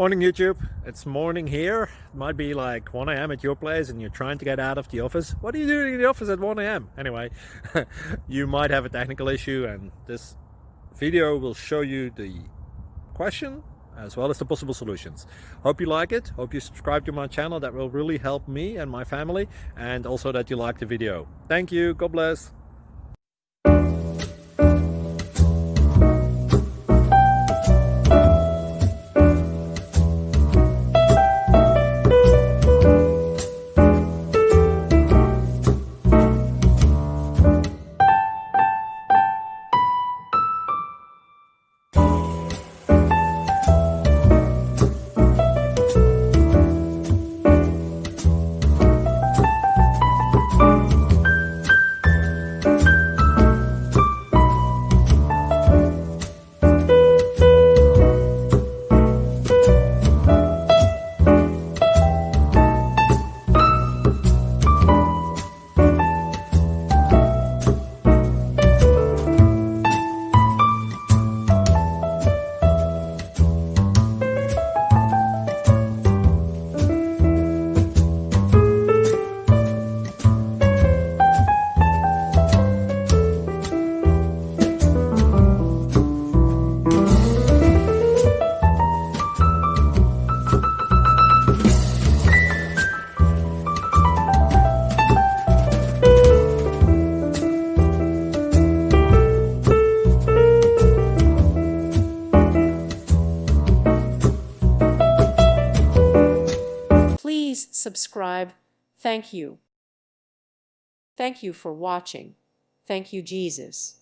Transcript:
Morning YouTube, it's morning here. It might be like 1 a.m. at your place and you're trying to get out of the office. What are you doing in the office at 1 a.m.? Anyway, you might have a technical issue and this video will show you the question as well as the possible solutions. Hope you like it, hope you subscribe to my channel. That will really help me and my family, and also that you like the video. Thank you, God bless. Please subscribe. Thank you. Thank you for watching. Thank you, Jesus.